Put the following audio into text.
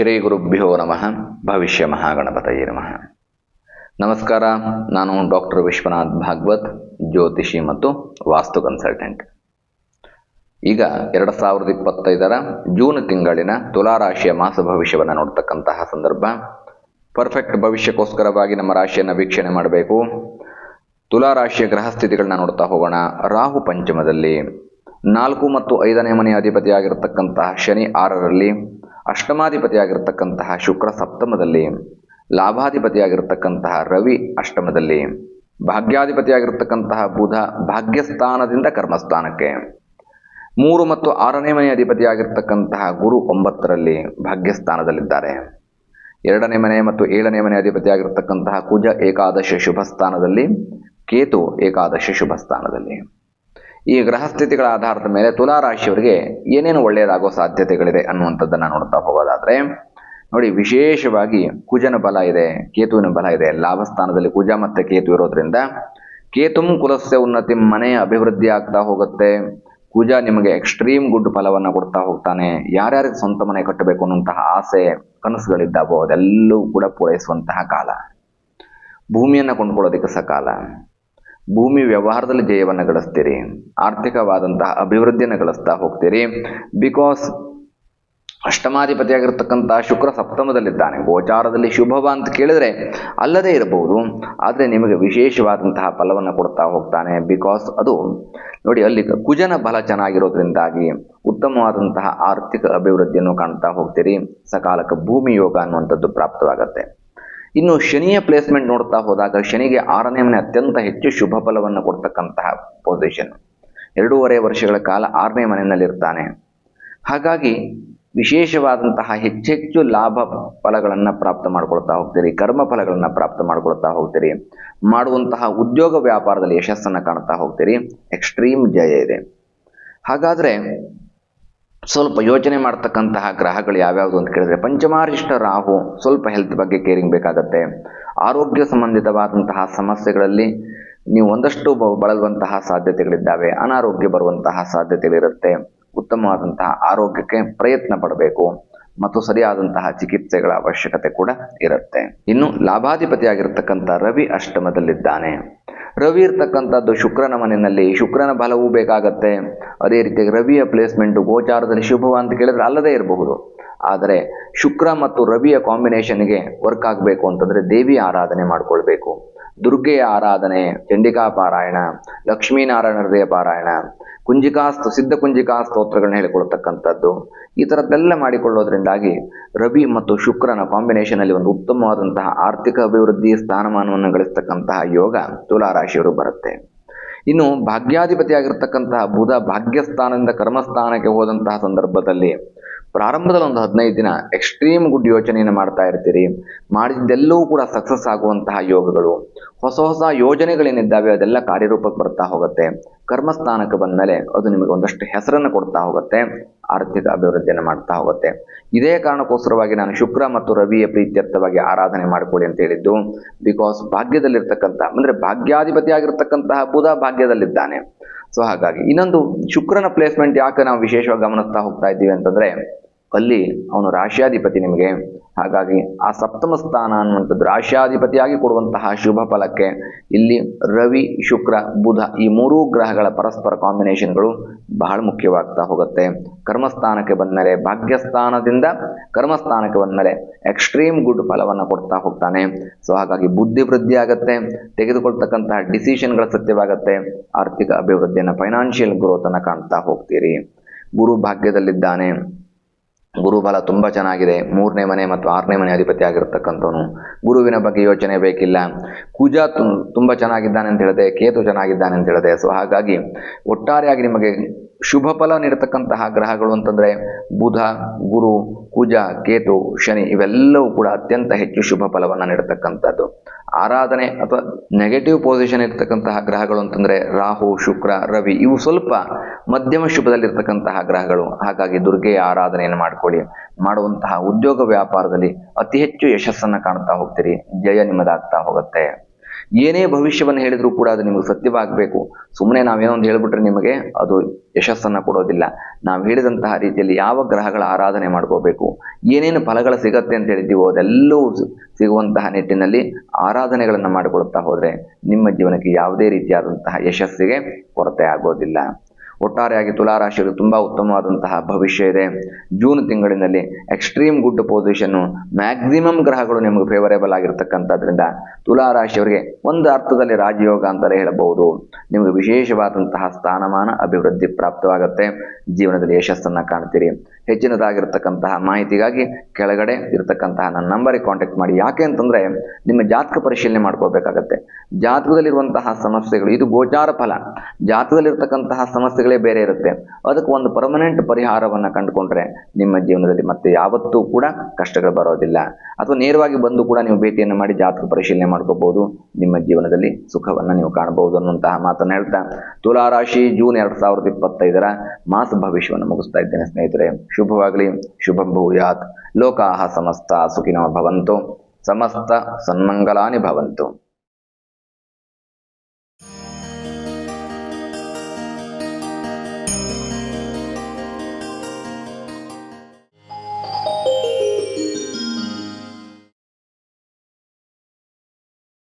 ಶ್ರೀ ಗುರುಭ್ಯೋ ನಮಃ. ಭವಿಷ್ಯ ಮಹಾಗಣಪತಯೇ ನಮಃ. ನಮಸ್ಕಾರ. ನಾನು ಡಾಕ್ಟರ್ ವಿಶ್ವನಾಥ್ ಭಾಗವತ್, ಜ್ಯೋತಿಷಿ ಮತ್ತು ವಾಸ್ತು ಕನ್ಸಲ್ಟೆಂಟ್. ಈಗ 2025 ಜೂನ್ ತಿಂಗಳಿನ ತುಲಾರಾಶಿಯ ಮಾಸ ಭವಿಷ್ಯವನ್ನು ನೋಡ್ತಕ್ಕಂತಹ ಸಂದರ್ಭ. ಪರ್ಫೆಕ್ಟ್ ಭವಿಷ್ಯಕ್ಕೋಸ್ಕರವಾಗಿ ನಮ್ಮ ರಾಶಿಯನ್ನು ವೀಕ್ಷಣೆ ಮಾಡಬೇಕು. ತುಲಾರಾಶಿಯ ಗ್ರಹಸ್ಥಿತಿಗಳನ್ನ ನೋಡ್ತಾ ಹೋಗೋಣ. ರಾಹು ಪಂಚಮದಲ್ಲಿ, 4 ಮತ್ತು 5ನೇ ಮನೆಯ ಅಧಿಪತಿಯಾಗಿರ್ತಕ್ಕಂತಹ ಶನಿ 6ರಲ್ಲಿ, ಅಷ್ಟಮಾಧಿಪತಿಯಾಗಿರ್ತಕ್ಕಂತಹ ಶುಕ್ರ ಸಪ್ತಮದಲ್ಲಿ, ಲಾಭಾಧಿಪತಿಯಾಗಿರ್ತಕ್ಕಂತಹ ರವಿ ಅಷ್ಟಮದಲ್ಲಿ, ಭಾಗ್ಯಾಧಿಪತಿಯಾಗಿರ್ತಕ್ಕಂತಹ ಬುಧ ಭಾಗ್ಯಸ್ಥಾನದಿಂದ ಕರ್ಮಸ್ಥಾನಕ್ಕೆ, 3 ಮತ್ತು 6ನೇ ಮನೆಯ ಅಧಿಪತಿಯಾಗಿರ್ತಕ್ಕಂತಹ ಗುರು 9ರಲ್ಲಿ ಭಾಗ್ಯಸ್ಥಾನದಲ್ಲಿದ್ದಾರೆ. 2ನೇ ಮನೆ ಮತ್ತು 7ನೇ ಮನೆ ಅಧಿಪತಿಯಾಗಿರ್ತಕ್ಕಂತಹ ಕುಜ ಏಕಾದಶ ಶುಭ ಸ್ಥಾನದಲ್ಲಿ, ಕೇತು ಏಕಾದಶ ಶುಭ ಸ್ಥಾನದಲ್ಲಿ. ಈ ಗ್ರಹಸ್ಥಿತಿಗಳ ಆಧಾರದ ಮೇಲೆ ತುಲಾರಾಶಿಯವರಿಗೆ ಏನೇನು ಒಳ್ಳೆಯದಾಗೋ ಸಾಧ್ಯತೆಗಳಿದೆ ಅನ್ನುವಂಥದ್ದನ್ನು ನೋಡ್ತಾ ಹೋಗೋದಾದ್ರೆ ನೋಡಿ, ವಿಶೇಷವಾಗಿ ಕುಜನ ಬಲ ಇದೆ, ಕೇತುವಿನ ಬಲ ಇದೆ. ಲಾಭಸ್ಥಾನದಲ್ಲಿ ಕುಜ ಮತ್ತೆ ಕೇತು ಇರೋದ್ರಿಂದ ಕೇತುಂ ಕುಲಸ್ಯ ಉನ್ನತಿ, ಮನೆಯ ಅಭಿವೃದ್ಧಿ ಆಗ್ತಾ ಹೋಗುತ್ತೆ. ಕುಜ ನಿಮಗೆ ಎಕ್ಸ್ಟ್ರೀಮ್ ಗುಡ್ ಫಲವನ್ನು ಕೊಡ್ತಾ ಹೋಗ್ತಾನೆ. ಯಾರ್ಯಾರಿಗೆ ಸ್ವಂತ ಮನೆ ಕಟ್ಟಬೇಕು ಅನ್ನುವಂತಹ ಆಸೆ ಕನಸುಗಳಿದ್ದಾವೋ ಅದೆಲ್ಲವೂ ಕೂಡ ಪೂರೈಸುವಂತಹ ಕಾಲ. ಭೂಮಿಯನ್ನು ಕೊಂಡ್ಕೊಳ್ಳೋದಕ್ಕೆ ಸಕಾಲ. ಭೂಮಿ ವ್ಯವಹಾರದಲ್ಲಿ ಜಯವನ್ನು ಗಳಿಸ್ತೀರಿ. ಆರ್ಥಿಕವಾದಂತಹ ಅಭಿವೃದ್ಧಿಯನ್ನು ಗಳಿಸ್ತಾ ಹೋಗ್ತೀರಿ. ಬಿಕಾಸ್ ಅಷ್ಟಮಾಧಿಪತಿಯಾಗಿರ್ತಕ್ಕಂತಹ ಶುಕ್ರ ಸಪ್ತಮದಲ್ಲಿದ್ದಾನೆ. ಗೋಚಾರದಲ್ಲಿ ಶುಭವ ಅಂತ ಕೇಳಿದ್ರೆ ಅಲ್ಲದೇ ಇರಬಹುದು, ಆದರೆ ನಿಮಗೆ ವಿಶೇಷವಾದಂತಹ ಫಲವನ್ನು ಕೊಡ್ತಾ ಹೋಗ್ತಾನೆ. ಬಿಕಾಸ್ ಅದು ನೋಡಿ, ಅಲ್ಲಿ ಕುಜನ ಬಲ ಚೆನ್ನಾಗಿರೋದ್ರಿಂದಾಗಿ ಉತ್ತಮವಾದಂತಹ ಆರ್ಥಿಕ ಅಭಿವೃದ್ಧಿಯನ್ನು ಕಾಣ್ತಾ ಹೋಗ್ತೀರಿ. ಸಕಾಲಕ್ಕೆ ಭೂಮಿ ಯೋಗ ಅನ್ನುವಂಥದ್ದು ಪ್ರಾಪ್ತವಾಗತ್ತೆ. ಇನ್ನು ಶನಿಯ ಪ್ಲೇಸ್ಮೆಂಟ್ ನೋಡ್ತಾ ಹೋದಾಗ ಶನಿಗೆ 6ನೇ ಮನೆ ಅತ್ಯಂತ ಹೆಚ್ಚು ಶುಭ ಫಲವನ್ನು ಕೊಡ್ತಕ್ಕಂತಹ ಪೊಸಿಷನ್. 2.5 ವರ್ಷಗಳ ಕಾಲ 6ನೇ ಮನೆಯಲ್ಲಿರ್ತಾನೆ. ಹಾಗಾಗಿ ವಿಶೇಷವಾದಂತಹ ಹೆಚ್ಚೆಚ್ಚು ಲಾಭ ಫಲಗಳನ್ನು ಪ್ರಾಪ್ತ ಮಾಡ್ಕೊಳ್ತಾ ಹೋಗ್ತೀರಿ. ಕರ್ಮ ಫಲಗಳನ್ನು ಪ್ರಾಪ್ತ ಮಾಡ್ಕೊಳ್ತಾ ಹೋಗ್ತೀರಿ. ಮಾಡುವಂತಹ ಉದ್ಯೋಗ ವ್ಯಾಪಾರದಲ್ಲಿ ಯಶಸ್ಸನ್ನು ಕಾಣ್ತಾ ಹೋಗ್ತೀರಿ. ಎಕ್ಸ್ಟ್ರೀಮ್ ಜಯ ಇದೆ. ಹಾಗಾದರೆ ಸ್ವಲ್ಪ ಯೋಚನೆ ಮಾಡ್ತಕ್ಕಂತಹ ಗ್ರಹಗಳು ಯಾವ್ಯಾವುದು ಅಂತ ಕೇಳಿದ್ರೆ, ಪಂಚಮಾರಿಷ್ಟ ರಾಹು ಸ್ವಲ್ಪ ಹೆಲ್ತ್ ಬಗ್ಗೆ ಕೇರಿಂಗ್ ಬೇಕಾಗತ್ತೆ. ಆರೋಗ್ಯ ಸಂಬಂಧಿತವಾದಂತಹ ಸಮಸ್ಯೆಗಳಲ್ಲಿ ನೀವು ಒಂದಷ್ಟು ಬಳಲುವಂತಹ ಸಾಧ್ಯತೆಗಳಿದ್ದಾವೆ. ಅನಾರೋಗ್ಯ ಬರುವಂತಹ ಸಾಧ್ಯತೆಗಳಿರುತ್ತೆ. ಉತ್ತಮವಾದಂತಹ ಆರೋಗ್ಯಕ್ಕೆ ಪ್ರಯತ್ನ ಪಡಬೇಕು ಮತ್ತು ಸರಿಯಾದಂತಹ ಚಿಕಿತ್ಸೆಗಳ ಅವಶ್ಯಕತೆ ಕೂಡ ಇರುತ್ತೆ. ಇನ್ನು ಲಾಭಾಧಿಪತಿಯಾಗಿರ್ತಕ್ಕಂಥ ರವಿ ಅಷ್ಟಮದಲ್ಲಿದ್ದಾನೆ. ರವಿ ಇರ್ತಕ್ಕಂಥದ್ದು ಶುಕ್ರನ ಮನೆಯಲ್ಲಿ. ಶುಕ್ರನ ಬಲವೂ ಬೇಕಾಗತ್ತೆ. ಅದೇ ರೀತಿಯಾಗಿ ರವಿಯ ಪ್ಲೇಸ್ಮೆಂಟು ಗೋಚಾರದಲ್ಲಿ ಶುಭವ ಅಂತ ಕೇಳಿದ್ರೆ ಅಲ್ಲದೇ ಇರಬಹುದು. ಆದರೆ ಶುಕ್ರ ಮತ್ತು ರವಿಯ ಕಾಂಬಿನೇಷನ್ಗೆ ವರ್ಕ್ ಆಗಬೇಕು ಅಂತಂದರೆ ದೇವಿಯ ಆರಾಧನೆ ಮಾಡಿಕೊಳ್ಬೇಕು. ದುರ್ಗೆಯ ಆರಾಧನೆ, ಚಂಡಿಕಾ ಪಾರಾಯಣ, ಲಕ್ಷ್ಮೀನಾರಾಯಣ ಹೃದಯ ಪಾರಾಯಣ, ಸಿದ್ಧ ಕುಂಜಿಕಾ ಸ್ತೋತ್ರಗಳನ್ನ ಹೇಳಿಕೊಳ್ತಕ್ಕಂಥದ್ದು, ಈ ಥರದ್ದೆಲ್ಲ ಮಾಡಿಕೊಳ್ಳೋದ್ರಿಂದಾಗಿ ರವಿ ಮತ್ತು ಶುಕ್ರನ ಕಾಂಬಿನೇಷನಲ್ಲಿ ಒಂದು ಉತ್ತಮವಾದಂತಹ ಆರ್ಥಿಕ ಅಭಿವೃದ್ಧಿ ಸ್ಥಾನಮಾನವನ್ನು ಗಳಿಸ್ತಕ್ಕಂತಹ ಯೋಗ ತುಲಾರಾಶಿಯವರು ಬರುತ್ತೆ. ಇನ್ನು ಭಾಗ್ಯಾಧಿಪತಿಯಾಗಿರ್ತಕ್ಕಂತಹ ಬುಧ ಭಾಗ್ಯಸ್ಥಾನದಿಂದ ಕರ್ಮಸ್ಥಾನಕ್ಕೆ ಹೋದಂತಹ ಸಂದರ್ಭದಲ್ಲಿ ಪ್ರಾರಂಭದಲ್ಲಿ ಒಂದು 15 ದಿನ ಎಕ್ಸ್ಟ್ರೀಮ್ ಗುಡ್ ಯೋಚನೆಯನ್ನು ಮಾಡ್ತಾ ಇರ್ತೀರಿ. ಮಾಡಿದ್ದೆಲ್ಲವೂ ಕೂಡ ಸಕ್ಸಸ್ ಆಗುವಂತಹ ಯೋಗಗಳು, ಹೊಸ ಹೊಸ ಯೋಜನೆಗಳೇನಿದ್ದಾವೆ ಅದೆಲ್ಲ ಕಾರ್ಯರೂಪಕ್ಕೆ ಬರ್ತಾ ಹೋಗುತ್ತೆ. ಕರ್ಮಸ್ಥಾನಕ್ಕೆ ಬಂದ ಮೇಲೆ ಅದು ನಿಮಗೆ ಒಂದಷ್ಟು ಹೆಸರನ್ನು ಕೊಡ್ತಾ ಹೋಗುತ್ತೆ. ಆರ್ಥಿಕ ಅಭಿವೃದ್ಧಿಯನ್ನು ಮಾಡ್ತಾ ಹೋಗುತ್ತೆ. ಇದೇ ಕಾರಣಕ್ಕೋಸ್ಕರವಾಗಿ ನಾನು ಶುಕ್ರ ಮತ್ತು ರವಿಯ ಪ್ರೀತ್ಯರ್ಥವಾಗಿ ಆರಾಧನೆ ಮಾಡಿಕೊಡಿ ಅಂತ ಹೇಳಿದ್ದು. ಬಿಕಾಸ್ ಭಾಗ್ಯದಲ್ಲಿರ್ತಕ್ಕಂಥ ಅಂದರೆ ಭಾಗ್ಯಾಧಿಪತಿಯಾಗಿರ್ತಕ್ಕಂತಹ ಬುಧ ಭಾಗ್ಯದಲ್ಲಿದ್ದಾನೆ. ಸೊ ಹಾಗಾಗಿ ಇನ್ನೊಂದು ಶುಕ್ರನ ಪ್ಲೇಸ್ಮೆಂಟ್ ಯಾಕೆ ನಾವು ವಿಶೇಷವಾಗಿ ಗಮನಿಸ್ತಾ ಹೋಗ್ತಾ ಇದ್ದೀವಿ ಅಂತಂದರೆ, ಅಲ್ಲಿ ಅವನು ರಾಶ್ಯಾಧಿಪತಿ ನಿಮಗೆ. ಹಾಗಾಗಿ ಆ ಸಪ್ತಮ ಸ್ಥಾನ ಅನ್ನುವಂಥದ್ದು ರಾಶ್ಯಾಧಿಪತಿಯಾಗಿ ಕೊಡುವಂತಹ ಶುಭ ಫಲಕ್ಕೆ ಇಲ್ಲಿ ರವಿ, ಶುಕ್ರ, ಬುಧ ಈ 3 ಗ್ರಹಗಳ ಪರಸ್ಪರ ಕಾಂಬಿನೇಷನ್ಗಳು ಬಹಳ ಮುಖ್ಯವಾಗ್ತಾ ಹೋಗುತ್ತೆ. ಕರ್ಮಸ್ಥಾನಕ್ಕೆ ಬಂದಮೇಲೆ, ಭಾಗ್ಯಸ್ಥಾನದಿಂದ ಕರ್ಮಸ್ಥಾನಕ್ಕೆ ಬಂದಮೇಲೆ ಎಕ್ಸ್ಟ್ರೀಮ್ ಗುಡ್ ಫಲವನ್ನು ಕೊಡ್ತಾ ಹೋಗ್ತಾನೆ. ಸೊ ಹಾಗಾಗಿ ಬುದ್ಧಿ ವೃದ್ಧಿ ಆಗುತ್ತೆ. ತೆಗೆದುಕೊಳ್ತಕ್ಕಂತಹ ಡಿಸಿಷನ್ಗಳ ಸತ್ಯವಾಗುತ್ತೆ. ಆರ್ಥಿಕ ಅಭಿವೃದ್ಧಿಯನ್ನು, ಫೈನಾನ್ಷಿಯಲ್ ಗ್ರೋತನ್ನು ಕಾಣ್ತಾ ಹೋಗ್ತೀರಿ. ಗುರು ಭಾಗ್ಯದಲ್ಲಿದ್ದಾನೆ. ಗುರುಬಲ ತುಂಬ ಚೆನ್ನಾಗಿದೆ. 3ನೇ ಮನೆ ಮತ್ತು 6ನೇ ಮನೆ ಅಧಿಪತಿ ಆಗಿರ್ತಕ್ಕಂಥವನು. ಗುರುವಿನ ಬಗ್ಗೆ ಯೋಚನೆ ಬೇಕಿಲ್ಲ. ಕುಜ ತುಂಬ ಚೆನ್ನಾಗಿದ್ದಾನೆ ಅಂತ ಹೇಳಿದೆ, ಕೇತು ಚೆನ್ನಾಗಿದ್ದಾನೆ ಅಂತ ಹೇಳಿದೆ. ಸೊ ಹಾಗಾಗಿ ಒಟ್ಟಾರೆಯಾಗಿ ನಿಮಗೆ ಶುಭ ಫಲ ನೀಡತಕ್ಕಂತಹ ಗ್ರಹಗಳು ಅಂತಂದರೆ ಬುಧ, ಗುರು, ಕುಜ, ಕೇತು, ಶನಿ ಇವೆಲ್ಲವೂ ಕೂಡ ಅತ್ಯಂತ ಹೆಚ್ಚು ಶುಭ ಫಲವನ್ನು ನೀಡತಕ್ಕಂಥದ್ದು. ಆರಾಧನೆ ಅಥವಾ ನೆಗೆಟಿವ್ ಪೊಸಿಷನ್ ಇರ್ತಕ್ಕಂತಹ ಗ್ರಹಗಳು ಅಂತಂದರೆ ರಾಹು, ಶುಕ್ರ, ರವಿ ಇವು ಸ್ವಲ್ಪ ಮಧ್ಯಮ ಶುಭದಲ್ಲಿರ್ತಕ್ಕಂತಹ ಗ್ರಹಗಳು. ಹಾಗಾಗಿ ದುರ್ಗೆಯ ಆರಾಧನೆಯನ್ನು ಮಾಡಿಕೊಳ್ಳಿ. ಮಾಡುವಂತಹ ಉದ್ಯೋಗ ವ್ಯಾಪಾರದಲ್ಲಿ ಅತಿ ಹೆಚ್ಚು ಯಶಸ್ಸನ್ನು ಕಾಣ್ತಾ ಹೋಗ್ತೀರಿ. ಜಯ ನಿಮ್ಮದಾಗ್ತಾ ಹೋಗುತ್ತೆ. ಏನೇ ಭವಿಷ್ಯವನ್ನು ಹೇಳಿದರೂ ಕೂಡ ಅದು ನಿಮಗೆ ಸತ್ಯವಾಗಬೇಕು. ಸುಮ್ಮನೆ ನಾವೇನೋ ಒಂದು ಹೇಳಿಬಿಟ್ರೆ ನಿಮಗೆ ಅದು ಯಶಸ್ಸನ್ನು ಕೊಡೋದಿಲ್ಲ. ನಾವು ಹೇಳಿದಂತಹ ರೀತಿಯಲ್ಲಿ ಯಾವ ಗ್ರಹಗಳ ಆರಾಧನೆ ಮಾಡ್ಕೋಬೇಕು, ಏನೇನು ಫಲಗಳು ಸಿಗತ್ತೆ ಅಂತ ಹೇಳಿದ್ದೀವೋ ಅದೆಲ್ಲವೂ ಸಿಗುವಂತಹ ನಿಟ್ಟಿನಲ್ಲಿ ಆರಾಧನೆಗಳನ್ನು ಮಾಡಿಕೊಳ್ತಾ ಹೋದರೆ ನಿಮ್ಮ ಜೀವನಕ್ಕೆ ಯಾವುದೇ ರೀತಿಯಾದಂತಹ ಯಶಸ್ಸಿಗೆ ಕೊರತೆ ಆಗೋದಿಲ್ಲ. ಒಟ್ಟಾರೆಯಾಗಿ ತುಲಾರಾಶಿಯವರು ತುಂಬ ಉತ್ತಮವಾದಂತಹ ಭವಿಷ್ಯ ಇದೆ. ಜೂನ್ ತಿಂಗಳಿನಲ್ಲಿ ಎಕ್ಸ್ಟ್ರೀಮ್ ಗುಡ್ ಪೊಸಿಷನ್ನು, ಮ್ಯಾಕ್ಸಿಮಮ್ ಗ್ರಹಗಳು ನಿಮಗೆ ಫೇವರೇಬಲ್ ಆಗಿರ್ತಕ್ಕಂಥದ್ರಿಂದ ತುಲಾರಾಶಿಯವರಿಗೆ ಒಂದು ಅರ್ಥದಲ್ಲಿ ರಾಜಯೋಗ ಅಂತಲೇ ಹೇಳಬಹುದು. ನಿಮಗೆ ವಿಶೇಷವಾದಂತಹ ಸ್ಥಾನಮಾನ ಅಭಿವೃದ್ಧಿ ಪ್ರಾಪ್ತವಾಗುತ್ತೆ. ಜೀವನದಲ್ಲಿ ಯಶಸ್ಸನ್ನು ಕಾಣ್ತೀರಿ. ಹೆಚ್ಚಿನದಾಗಿರ್ತಕ್ಕಂತಹ ಮಾಹಿತಿಗಾಗಿ ಕೆಳಗಡೆ ಇರತಕ್ಕಂತಹ ನನ್ನ ನಂಬರಿಗೆ ಕಾಂಟ್ಯಾಕ್ಟ್ ಮಾಡಿ. ಯಾಕೆ ಅಂತಂದರೆ ನಿಮ್ಮ ಜಾತಕ ಪರಿಶೀಲನೆ ಮಾಡ್ಕೋಬೇಕಾಗತ್ತೆ. ಜಾತಕದಲ್ಲಿರುವಂತಹ ಸಮಸ್ಯೆಗಳು, ಇದು ಗೋಚಾರ ಫಲ, ಜಾತಕದಲ್ಲಿರ್ತಕ್ಕಂತಹ ಸಮಸ್ಯೆಗಳೇ ಬೇರೆ ಇರುತ್ತೆ. ಅದಕ್ಕೆ ಒಂದು ಪರ್ಮನೆಂಟ್ ಪರಿಹಾರವನ್ನು ಕಂಡುಕೊಂಡ್ರೆ ನಿಮ್ಮ ಜೀವನದಲ್ಲಿ ಮತ್ತೆ ಯಾವತ್ತೂ ಕೂಡ ಕಷ್ಟಗಳು ಬರೋದಿಲ್ಲ. ಅಥವಾ ನೇರವಾಗಿ ಬಂದು ಕೂಡ ನೀವು ಭೇಟಿಯನ್ನು ಮಾಡಿ ಜಾತಕ ಪರಿಶೀಲನೆ ಮಾಡ್ಕೋಬಹುದು. ನಿಮ್ಮ ಜೀವನದಲ್ಲಿ ಸುಖವನ್ನು ನೀವು ಕಾಣಬಹುದು ಅನ್ನುವಂತಹ ಮಾತನ್ನು ಹೇಳ್ತಾ ತುಲಾರಾಶಿ ಜೂನ್ 2025 ಮಾಸ ಭವಿಷ್ಯವನ್ನು ಮುಗಿಸ್ತಾ ಇದ್ದೇನೆ ಸ್ನೇಹಿತರೆ. ಶುಭವಾಗಲಿ. ಶುಭಂ ಭೂಯಾತ್. ಲೋಕಾಹ ಸಮಸ್ತ ಸುಖಿನೋ ಭವಂತು. ಸಮಸ್ತ ಸನ್ಮಂಗಲಾನಿ ಭವಂತು.